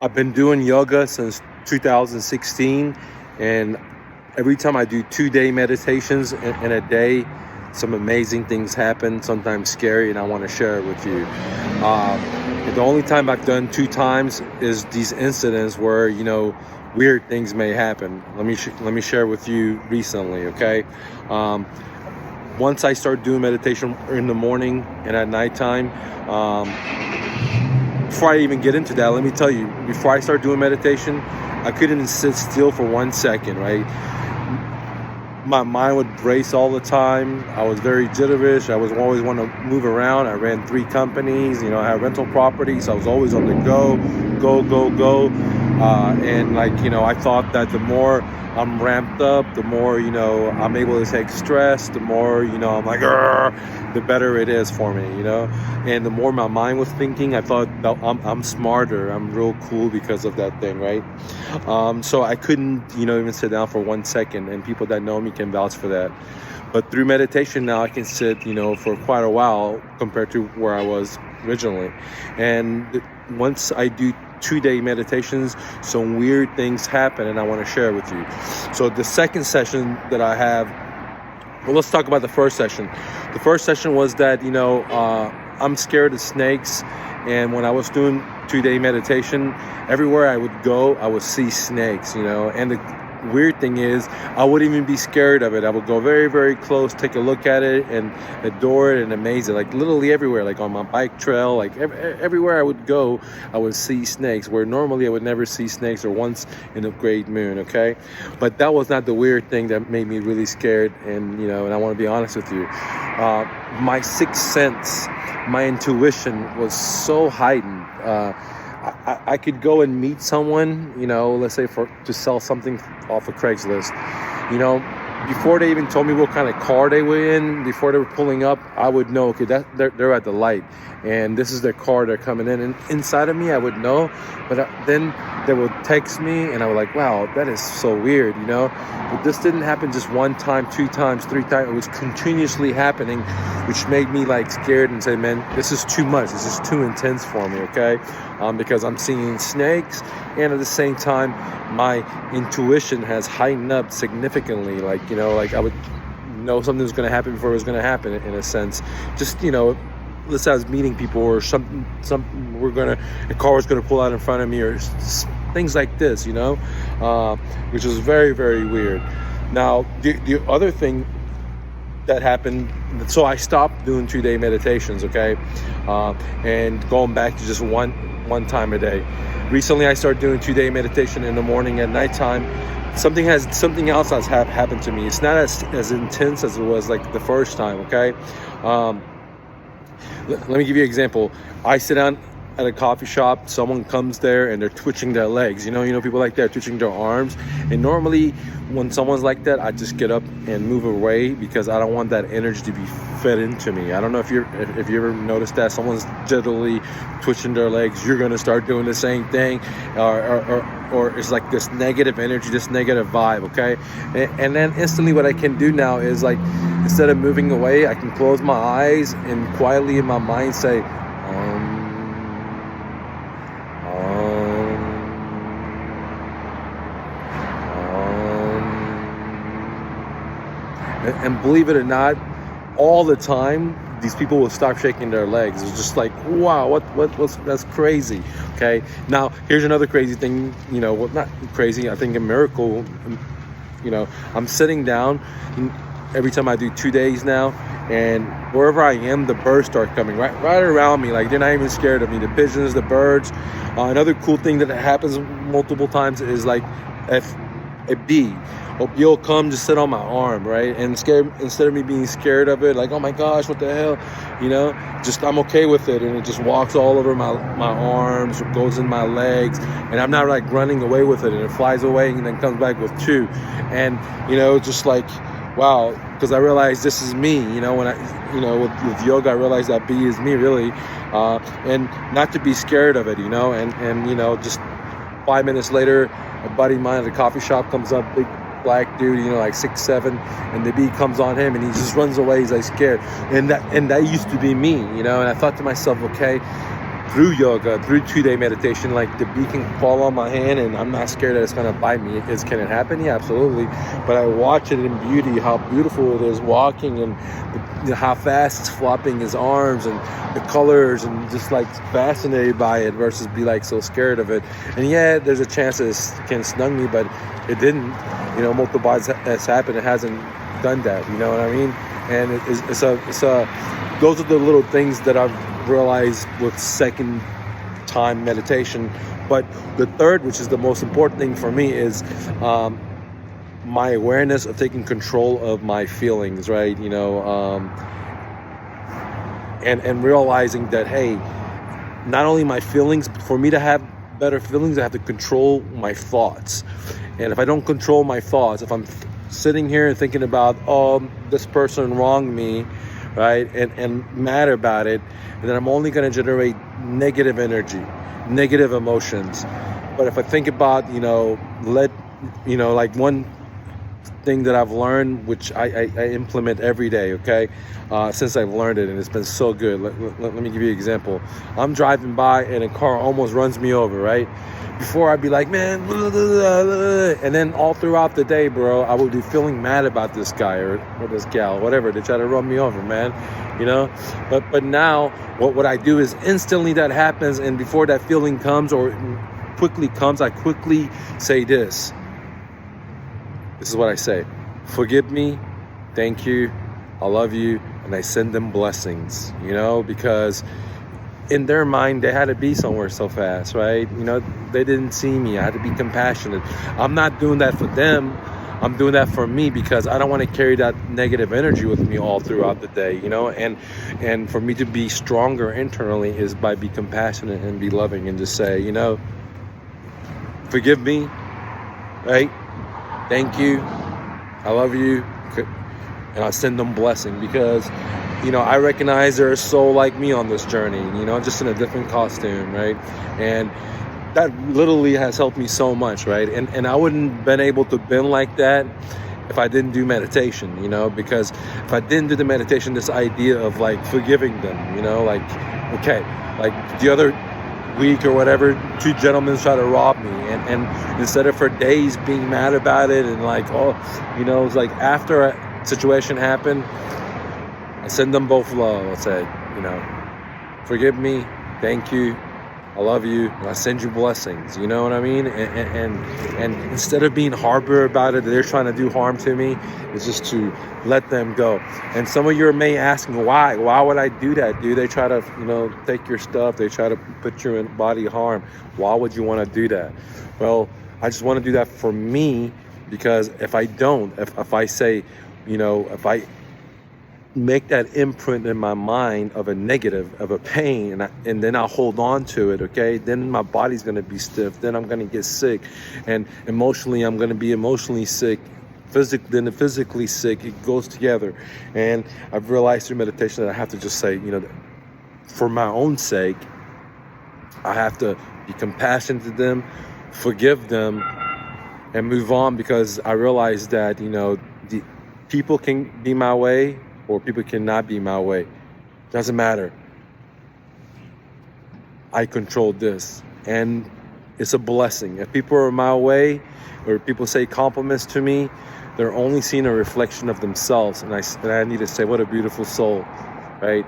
I've been doing yoga since 2016, and every time I do 2 day meditations in a day, some amazing things happen, sometimes scary, and I want to share it with you. The only time I've done 2 times is these incidents where, weird things may happen. Let me share with you recently, okay? Um, Once I start doing meditation in the morning and at nighttime, um, before I even get into that, let me tell you, before I start doing meditation, I couldn't sit still for 1 second, right? My mind would race all the time. I was very jitterish. I was always want to move around. I ran 3 companies. I had rental properties. I was always on the go, go, go, go. And I thought that the more I'm ramped up, the more, I'm able to take stress, the more, I'm like, "Arr," the better it is for me. And the more my mind was thinking, I thought that I'm smarter. I'm real cool because of that thing, right? So I couldn't, even sit down for 1 second, and people that know me can vouch for that. But through meditation now, I can sit, for quite a while compared to where I was originally. And once I do 2 day meditations, some weird things happen, and I want to share with you. So the second session that I have, well, let's talk about the first session. The first session was that, I'm scared of snakes. And when I was doing 2 day meditation, everywhere I would go, I would see snakes, and the weird thing is I wouldn't even be scared of it. I would go very, very close, take a look at it and adore it and amaze it, like literally everywhere, like on my bike trail, like everywhere I would go, I would see snakes where normally I would never see snakes, or once in a great moon. Okay, but that was not the weird thing that made me really scared. And I want to be honest with you, my sixth sense, my intuition was so heightened. I could go and meet someone, let's say to sell something off of Craigslist. Before they even told me what kind of car they were in, before they were pulling up, I would know, okay, that they're at the light, and this is their car, they're coming in. And inside of me, I would know, but then they would text me, and I was like, wow, that is so weird, But this didn't happen just one time, 2 times, 3 times. It was continuously happening, which made me scared and say, man, this is too much. This is too intense for me, okay? Because I'm seeing snakes, and at the same time, my intuition has heightened up significantly. I would know something was going to happen before it was going to happen, in a sense. Just, let's say I was meeting people, or a car was going to pull out in front of me, or things like this, which was very, very weird. Now, the other thing that happened, so I stopped doing 2 day meditations, okay, and going back to just one time a day. Recently, I started doing 2 day meditation in the morning and nighttime. Something else has happened to me. It's not as intense as it was like the first time, okay? Let me give you an example. I sit down at a coffee shop, someone comes there and they're twitching their legs. People like that, twitching their arms. And normally when someone's like that, I just get up and move away, because I don't want that energy to be fed into me. I don't know if you ever noticed that someone's generally twitching their legs, you're going to start doing the same thing, or it's like this negative energy, this negative vibe, okay? And then instantly what I can do now is, instead of moving away, I can close my eyes and quietly in my mind say, and believe it or not, all the time, these people will stop shaking their legs. It's just like, wow, that's crazy. Okay. Now, here's another crazy thing, not crazy, I think a miracle. I'm sitting down every time I do 2 days now, and wherever I am, the birds start coming right around me. They're not even scared of me. The pigeons, the birds. Another cool thing that happens multiple times is if a bee, you'll come just sit on my arm, right? And instead of me being scared of it, oh my gosh, what the hell, just I'm okay with it, and it just walks all over my arms, goes in my legs, and I'm not running away with it, and it flies away and then comes back with two. And just wow, because I realized this is me. When with yoga, I realized that bee is me, really, and not to be scared of it, and just 5 minutes later, a buddy of mine at a coffee shop comes up, big black dude, 6'7", and the bee comes on him, and he just runs away. He's scared, and that used to be me, and I thought to myself, okay, through yoga, through 2-day meditation, like the bee can fall on my hand and I'm not scared that it's gonna bite me. Can it happen? Yeah, absolutely. But I watch it in beauty, how beautiful it is walking, and how fast it's flopping his arms, and the colors, and just like fascinated by it versus be like so scared of it. And yeah, there's a chance that it can stung me, but it didn't. Multiple times has happened. It hasn't done that. You know what I mean? And it's a those are the little things that I've realized with second time meditation. But the third, which is the most important thing for me, is my awareness of taking control of my feelings, right? And realizing that, hey, not only my feelings, but for me to have better feelings, I have to control my thoughts. And if I don't control my thoughts, if I'm sitting here and thinking about, this person wronged me, right, and mad about it, and then I'm only going to generate negative energy, negative emotions. But if I think about, like one thing that I've learned, which I implement every day, okay, since I've learned it, and it's been so good. Let me give you an example. I'm driving by and a car almost runs me over, right? Before I'd be like, man, blah, blah, blah, blah. And then all throughout the day, bro, I would be feeling mad about this guy or this gal, whatever. They try to run me over, man, But now what I do is instantly that happens, and before that feeling comes or quickly comes, I quickly say this. This is what I say: forgive me, thank you, I love you, and I send them blessings, because in their mind, they had to be somewhere so fast, right? They didn't see me. I had to be compassionate. I'm not doing that for them. I'm doing that for me, because I don't want to carry that negative energy with me all throughout the day, and for me to be stronger internally is by be compassionate and be loving and just say, forgive me, right? Thank you, I love you, and I send them blessing, because I recognize they're so like me on this journey, just in a different costume, right? And that literally has helped me so much, right? And I wouldn't have been able to bend like that if I didn't do meditation, because if I didn't do the meditation, this idea of like forgiving them, like, okay, like the other week or whatever, 2 gentlemen try to rob me, and instead of for days being mad about it and like, it's like after a situation happened, I send them both love. I said, forgive me, thank you, I love you, and I send you blessings. You know what I mean? And instead of being harbor about it, they're trying to do harm to me, it's just to let them go. And some of you may asking, why would I do that, dude? They try to, take your stuff, they try to put you in body harm. Why would you want to do that? Well, I just want to do that for me, because if I don't, if I say, if I make that imprint in my mind of a negative, of a pain, and then I'll hold on to it, okay? Then my body's going to be stiff. Then I'm going to get sick. And emotionally, I'm going to be emotionally sick. Physically sick. It goes together. And I've realized through meditation that I have to just say, for my own sake, I have to be compassionate to them, forgive them, and move on, because I realize that, the people can be my way, or people cannot be my way. Doesn't matter. I control this, and it's a blessing. If people are my way, or people say compliments to me, they're only seeing a reflection of themselves, and I need to say, what a beautiful soul, right?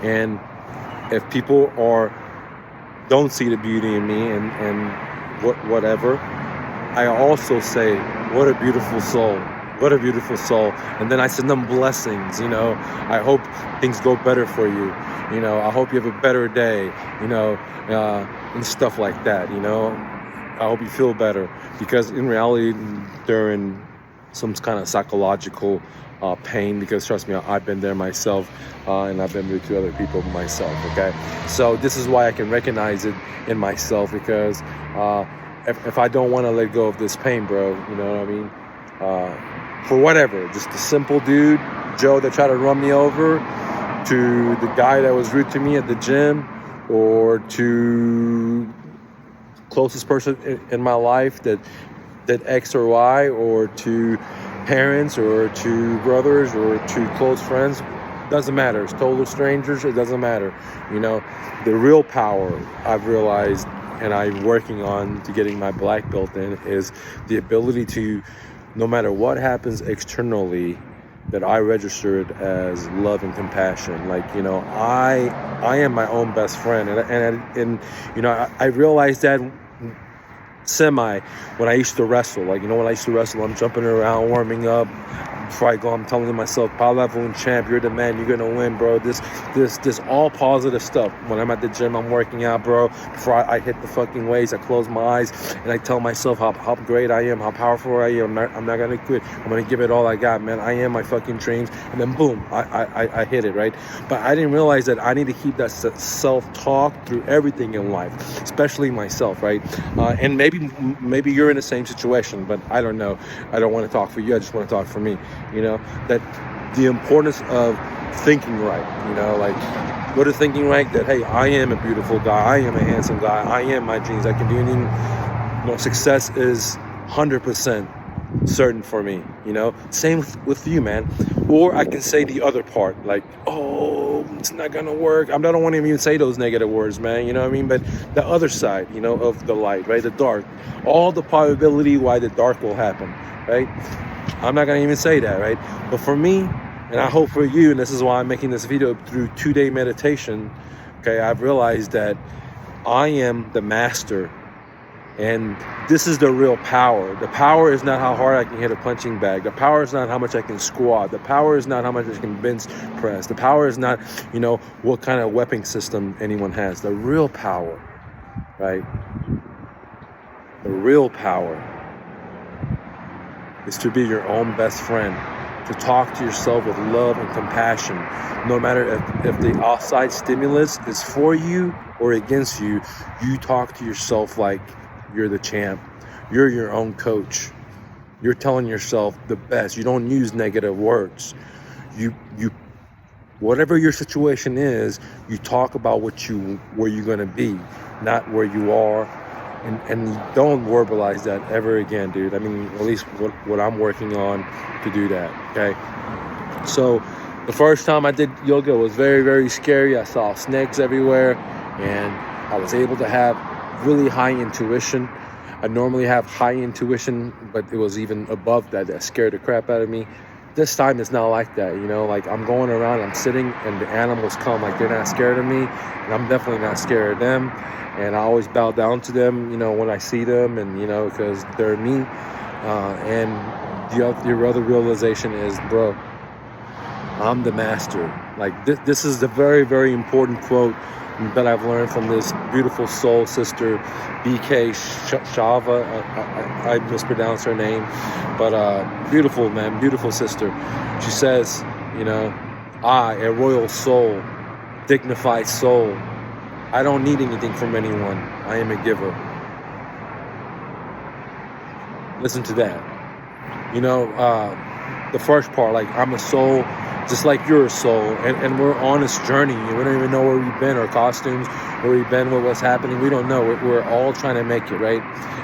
And if people don't see the beauty in me and whatever, I also say, what a beautiful soul. What a beautiful soul. And then I send them blessings, I hope things go better for you. I hope you have a better day, and stuff like that, I hope you feel better, because in reality, they're in some kind of psychological pain, because trust me, I've been there myself, and I've been rude to other people myself, okay? So this is why I can recognize it in myself, because if I don't want to let go of this pain, bro, you know what I mean? For whatever, just a simple dude, Joe, that tried to run me over, to the guy that was rude to me at the gym, or to closest person in my life that X or Y, or to parents, or to brothers, or to close friends, Doesn't matter. It's total strangers. It doesn't matter. You know, the real power I've realized, and I'm working on to getting my black belt in, is the ability to, no matter what happens externally, that I register it as love and compassion. Like, you know, I am my own best friend, and you know, I realized that semi when I used to wrestle. Like, you know, when I used to wrestle, I'm jumping around, warming up. Before I go, I'm telling myself, Palavun champ, you're the man, you're gonna win, bro. This all positive stuff. When I'm at the gym, I'm working out, bro. Before I hit the fucking weights, I close my eyes and I tell myself how great I am, how powerful I am. I'm not gonna quit. I'm gonna give it all I got, man. I am my fucking dreams. And then boom, I hit it, right? But I didn't realize that I need to keep that self-talk through everything in life, especially myself, right? And maybe you're in the same situation, but I don't know. I don't want to talk for you. I just want to talk for me. You know, that the importance of thinking right, you know, like go to thinking right that, hey, I am a beautiful guy, I am a handsome guy, I am my dreams, I can do anything. You know, success is 100% certain for me, you know. Same with you, man. Or I can say the other part, like, oh, it's not gonna work. I don't want to even say those negative words, man, you know what I mean? But the other side, you know, of the light, right, the dark, all the probability why the dark will happen, right? I'm not going to even say that, right? But for me, and I hope for you, and this is why I'm making this video through 2-day meditation, okay, I've realized that I am the master. And this is the real power. The power is not how hard I can hit a punching bag. The power is not how much I can squat. The power is not how much I can bench press. The power is not, you know, what kind of weapon system anyone has. The real power, right? The real power is to be your own best friend, to talk to yourself with love and compassion. No matter if the outside stimulus is for you or against you, you talk to yourself like you're the champ. You're your own coach. You're telling yourself the best. You don't use negative words. You whatever your situation is, you talk about where you're gonna be, not where you are. And don't verbalize that ever again, dude. I mean, at least what I'm working on to do that, okay? So the first time I did yoga was very, very scary. I saw snakes everywhere, and I was able to have really high intuition. I normally have high intuition, but it was even above that. That scared the crap out of me. This time it's not like that, you know? Like, I'm going around, I'm sitting, and the animals come. Like, they're not scared of me, and I'm definitely not scared of them. And I always bow down to them, you know, when I see them, and, you know, because they're me. And your other realization is, bro, I'm the master. Like, this is the very, very important quote that I've learned from this beautiful soul sister, BK Shava. I mispronounced her name, but beautiful, man, beautiful sister. She says, you know, I, a royal soul, dignified soul, I don't need anything from anyone. I am a giver. Listen to that. You know, the first part, like, I'm a soul, just like you're a soul, and we're on this journey. We don't even know where we've been, our costumes, where we've been, what's happening. We don't know. We're all trying to make it, right?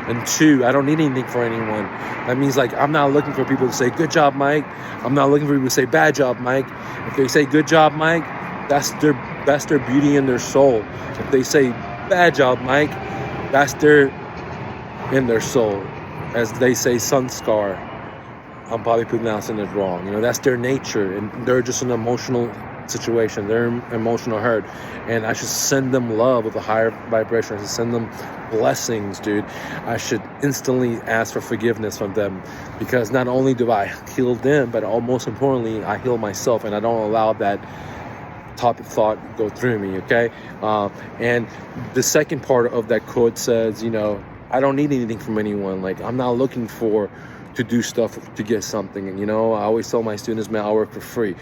And 2, I don't need anything for anyone. That means, like, I'm not looking for people to say, good job, Mike. I'm not looking for people to say, bad job, Mike. If they say, good job, Mike, that's their beauty in their soul. If they say, bad job, Mike, that's in their soul. As they say, sanskar. I'm probably pronouncing it wrong. You know, that's their nature, and they're just an emotional situation. They're emotional hurt, and I should send them love with a higher vibration. I should send them blessings, dude. I should instantly ask for forgiveness from them, because not only do I heal them, but most importantly, I heal myself, and I don't allow that type of thought go through me, okay? And the second part of that quote says, you know, I don't need anything from anyone. Like, I'm not looking to do stuff to get something. And, you know, I always tell my students, man, I work for free.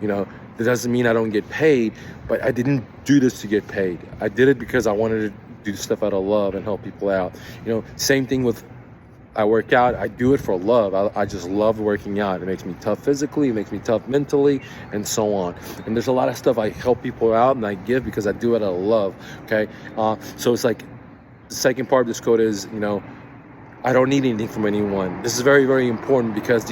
You know, that doesn't mean I don't get paid, but I didn't do this to get paid. I did it because I wanted to do stuff out of love and help people out. You know, same thing with, I work out, I do it for love. I just love working out. It makes me tough physically, it makes me tough mentally, and so on. And there's a lot of stuff I help people out and I give because I do it out of love, okay? So it's like, the second part of this quote is, you know, I don't need anything from anyone. This is very, very important, because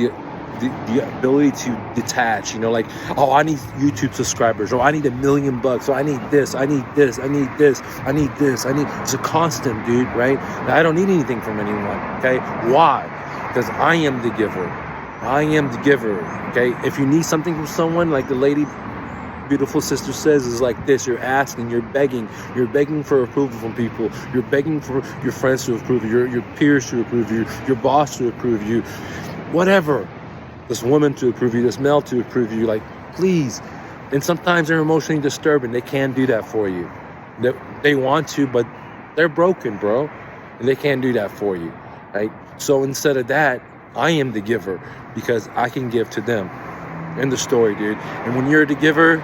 the ability to detach, like, oh, I need YouTube subscribers, or I need $1 million, or I need this, I need this, I need this, I need this, it's a constant, dude, right? I don't need anything from anyone, okay? Why? Because I am the giver. I am the giver, okay? If you need something from someone, like the lady, beautiful sister says, is like this: you're asking, you're begging for approval from people, you're begging for your friends to approve you, your peers to approve you, your boss to approve you, whatever, this woman to approve you, this male to approve you, like, please. And sometimes they're emotionally disturbed and they can't do that for you. They want to, but they're broken, bro, and they can't do that for you, right? So instead of that, I am the giver, because I can give to them. End the story, dude. And when you're the giver,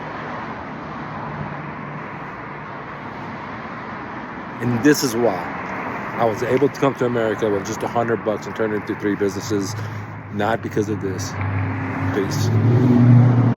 and this is why I was able to come to America with just $100 and turn it into 3 businesses, not because of this. Peace.